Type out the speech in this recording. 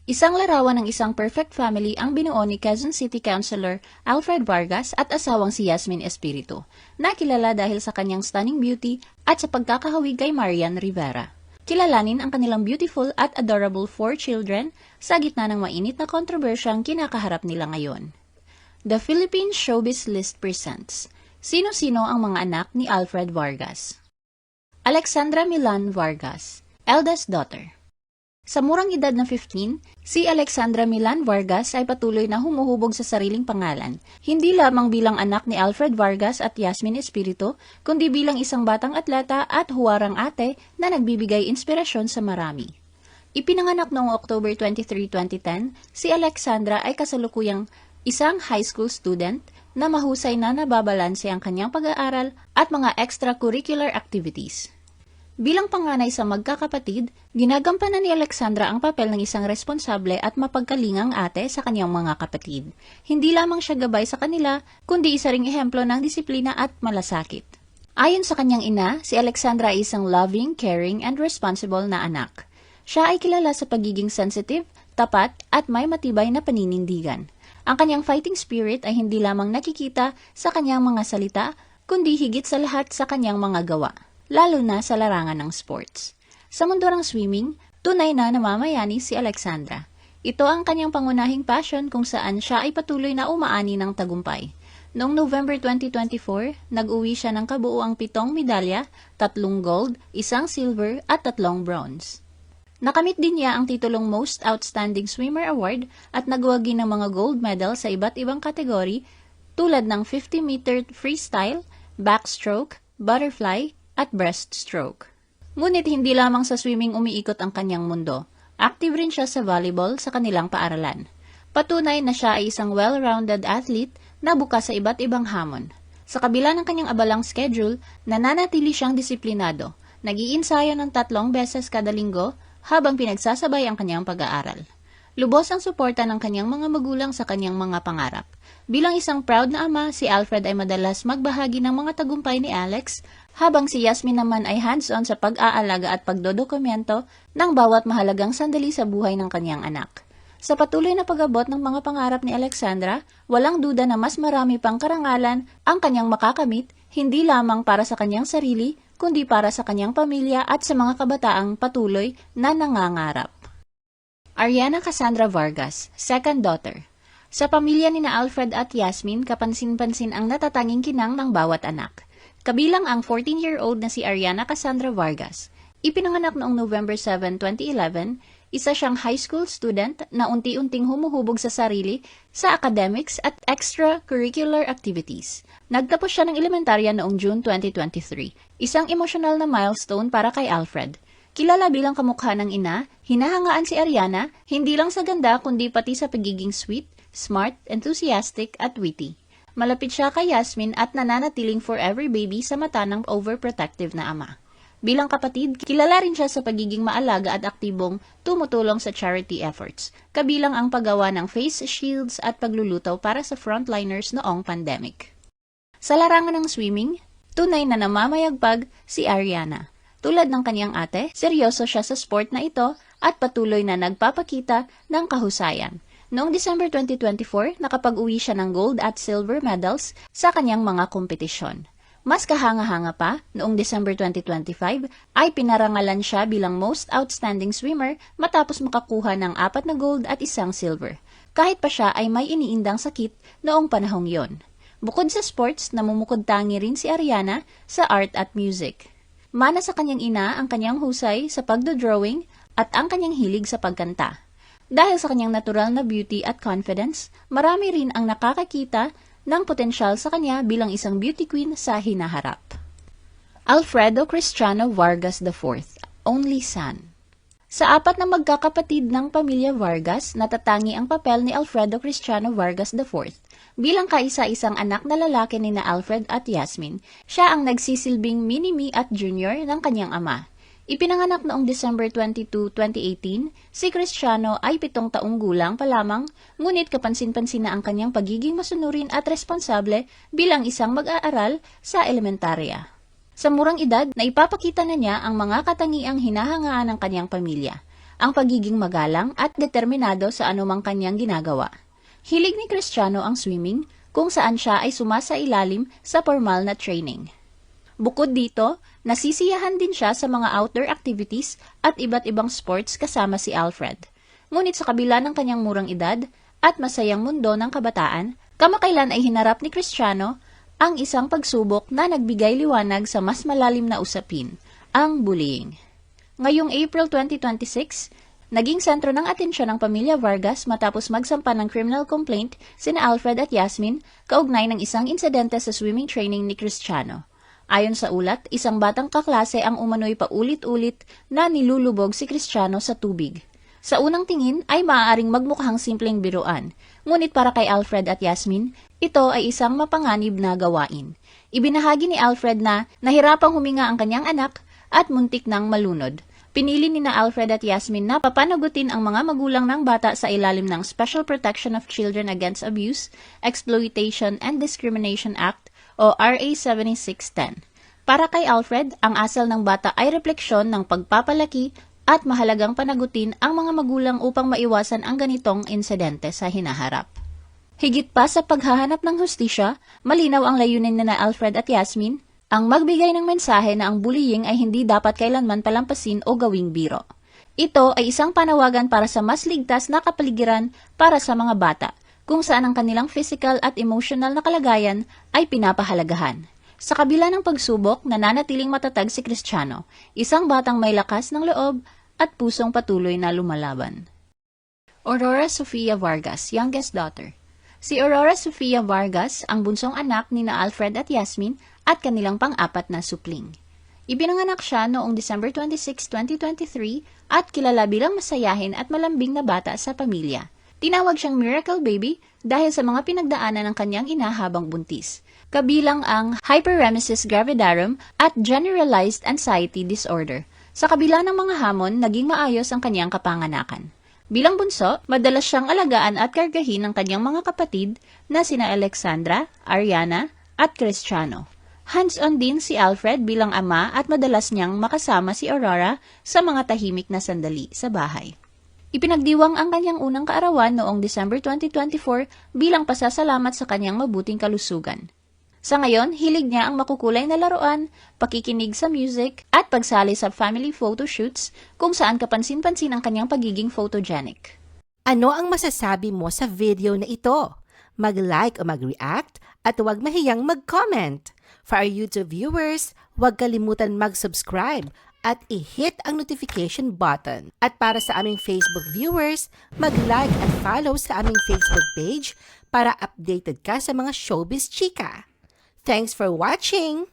Isang larawan ng isang perfect family ang binuo ni Quezon City Councilor Alfred Vargas at asawang si Yasmin Espiritu, na kilala dahil sa kanyang stunning beauty at sa pagkakahawig kay Marian Rivera. Kilalanin ang kanilang beautiful at adorable 4 children sa gitna ng mainit na kontrobersyang kinakaharap nila ngayon. The Philippine Showbiz List presents Sino-sino ang mga anak ni Alfred Vargas? Alexandra Milan Vargas, eldest daughter. Sa murang edad na 15, si Alexandra Milan Vargas ay patuloy na humuhubog sa sariling pangalan, hindi lamang bilang anak ni Alfred Vargas at Yasmin Espiritu, kundi bilang isang batang atleta at huwarang ate na nagbibigay inspirasyon sa marami. Ipinanganak noong October 23, 2010, si Alexandra ay kasalukuyang isang high school student na mahusay na nababalanse ang kanyang pag-aaral at mga extracurricular activities. Bilang panganay sa magkakapatid, ginagampanan ni Alexandra ang papel ng isang responsable at mapagkalingang ate sa kanyang mga kapatid. Hindi lamang siya gabay sa kanila, kundi isa ring ehemplo ng disiplina at malasakit. Ayon sa kanyang ina, si Alexandra ay isang loving, caring, and responsible na anak. Siya ay kilala sa pagiging sensitive, tapat, at may matibay na paninindigan. Ang kanyang fighting spirit ay hindi lamang nakikita sa kanyang mga salita, kundi higit sa lahat sa kanyang mga gawa, lalo na sa larangan ng sports. Sa mundo ng swimming, tunay na namamayani si Alexandra. Ito ang kanyang pangunahing passion kung saan siya ay patuloy na umaani ng tagumpay. Noong November 2024, nag-uwi siya ng kabuuang 7 medalya, 3 gold, 1 silver at 3 bronze. Nakamit din niya ang titulong Most Outstanding Swimmer Award at nagwagi ng mga gold medal sa iba't ibang kategory tulad ng 50-meter freestyle, backstroke, butterfly, at breaststroke. Ngunit hindi lamang sa swimming umiikot ang kanyang mundo. Active rin siya sa volleyball sa kanilang paaralan. Patunay na siya ay isang well-rounded athlete na bukas sa iba't ibang hamon. Sa kabila ng kanyang abalang schedule, nananatili siyang disiplinado. Nag-iinsayo ng 3 beses kada linggo habang pinagsasabay ang kanyang pag-aaral. Lubos ang suporta ng kanyang mga magulang sa kanyang mga pangarap. Bilang isang proud na ama, si Alfred ay madalas magbahagi ng mga tagumpay ni Alex, habang si Yasmin naman ay hands-on sa pag-aalaga at pagdodokumento ng bawat mahalagang sandali sa buhay ng kanyang anak. Sa patuloy na pag-abot ng mga pangarap ni Alexandra, walang duda na mas marami pang karangalan ang kanyang makakamit, hindi lamang para sa kanyang sarili, kundi para sa kanyang pamilya at sa mga kabataang patuloy na nangangarap. Ariana Cassandra Vargas, second daughter. Sa pamilya ni na Alfred at Yasmin, kapansin-pansin ang natatanging kinang ng bawat anak. Kabilang ang 14-year-old na si Ariana Cassandra Vargas. Ipinanganak noong November 7, 2011, isa siyang high school student na unti-unting humuhubog sa sarili sa academics at extracurricular activities. Nagtapos siya ng elementarya noong June 2023, isang emosyonal na milestone para kay Alfred. Kilala bilang kamukha ng ina, hinahangaan si Ariana hindi lang sa ganda kundi pati sa pagiging sweet, smart, enthusiastic at witty. Malapit siya kay Yasmin at nananatiling forever baby sa mata ng overprotective na ama. Bilang kapatid, kilala rin siya sa pagiging maalaga at aktibong tumutulong sa charity efforts, kabilang ang paggawa ng face shields at pagluluto para sa frontliners noong pandemic. Sa larangan ng swimming, tunay na namamayagpag si Ariana. Tulad ng kanyang ate, seryoso siya sa sport na ito at patuloy na nagpapakita ng kahusayan. Noong December 2024, nakapag-uwi siya ng gold at silver medals sa kanyang mga kompetisyon. Mas kahanga-hanga pa, noong December 2025 ay pinarangalan siya bilang Most Outstanding Swimmer matapos makakuha ng 4 na gold at 1 silver. Kahit pa siya ay may iniindang sakit noong panahong yon. Bukod sa sports, namumukod-tangi rin si Ariana sa art at music. Mana sa kanyang ina ang kanyang husay sa pagdodrawing at ang kanyang hilig sa pagkanta. Dahil sa kanyang natural na beauty at confidence, marami rin ang nakakakita ng potensyal sa kanya bilang isang beauty queen sa hinaharap. Alfredo Cristiano Vargas IV, only son. Sa 4 na magkakapatid ng pamilya Vargas, natatangi ang papel ni Alfredo Cristiano Vargas IV. Bilang kaisa-isang anak na lalaki ni na Alfred at Yasmin, siya ang nagsisilbing mini-me at junior ng kanyang ama. Ipinanganak noong December 22, 2018, si Cristiano ay 7 taong gulang pa lamang, ngunit kapansin-pansin na ang kanyang pagiging masunurin at responsable bilang isang mag-aaral sa elementarya. Sa murang edad, naipapakita na niya ang mga katangiang hinahangaan ng kanyang pamilya. ang pagiging magalang at determinado sa anumang kanyang ginagawa. Hilig ni Cristiano ang swimming, kung saan siya ay sumasailalim sa formal na training. Bukod dito, nasisiyahan din siya sa mga outdoor activities at iba't ibang sports kasama si Alfred. Ngunit sa kabila ng kanyang murang edad at masayang mundo ng kabataan, kamakailan ay hinarap ni Cristiano ang isang pagsubok na nagbigay liwanag sa mas malalim na usapin, ang bullying. Ngayong April 2026, naging sentro ng atensyon ng pamilya Vargas matapos magsampa ng criminal complaint sina Alfred at Yasmin kaugnay ng isang insidente sa swimming training ni Cristiano. Ayon sa ulat, isang batang kaklase ang umano'y paulit-ulit na nilulubog si Cristiano sa tubig. Sa unang tingin ay maaaring magmukhang simpleng biruan, ngunit para kay Alfred at Yasmin, ito ay isang mapanganib na gawain. Ibinahagi ni Alfred na nahirapang huminga ang kanyang anak at muntik nang malunod. Pinili ni na Alfred at Yasmin na papanagutin ang mga magulang ng bata sa ilalim ng Special Protection of Children Against Abuse, Exploitation and Discrimination Act o RA 7610. Para kay Alfred, ang asal ng bata ay refleksyon ng pagpapalaki at mahalagang panagutin ang mga magulang upang maiwasan ang ganitong insidente sa hinaharap. Higit pa sa paghahanap ng hustisya, malinaw ang layunin ni na Alfred at Yasmin, ang magbigay ng mensahe na ang bullying ay hindi dapat kailanman palampasin o gawing biro. Ito ay isang panawagan para sa mas ligtas na kapaligiran para sa mga bata, kung saan ang kanilang physical at emotional na kalagayan ay pinapahalagahan. Sa kabila ng pagsubok, nananatiling matatag si Cristiano, isang batang may lakas ng loob at pusong patuloy na lumalaban. Aurora Sofia Vargas, youngest daughter. Si Aurora Sofia Vargas, ang bunsong anak ni na Alfred at Yasmin at kanilang pang-apat na supling. Ibinanganak siya noong December 26, 2023 at kilala bilang masayahin at malambing na bata sa pamilya. Tinawag siyang Miracle Baby dahil sa mga pinagdaanan ng kanyang ina habang buntis, kabilang ang hyperemesis gravidarum at generalized anxiety disorder. Sa kabila ng mga hamon, naging maayos ang kanyang kapanganakan. Bilang bunso, madalas siyang alagaan at kargahin ng kanyang mga kapatid na sina Alexandra, Ariana, at Cristiano. Hands-on din si Alfred bilang ama at madalas niyang makasama si Aurora sa mga tahimik na sandali sa bahay. Ipinagdiwang ang kanyang unang kaarawan noong December 2024 bilang pasasalamat sa kanyang mabuting kalusugan. Sa ngayon, hilig niya ang makukulay na laruan, pakikinig sa music, at pagsali sa family photoshoots kung saan kapansin-pansin ang kanyang pagiging photogenic. Ano ang masasabi mo sa video na ito? Mag-like o mag-react at huwag mahiyang mag-comment. For our YouTube viewers, huwag kalimutan mag-subscribe at i-hit ang notification button. At para sa aming Facebook viewers, mag-like at follow sa aming Facebook page para updated ka sa mga showbiz chika. Thanks for watching!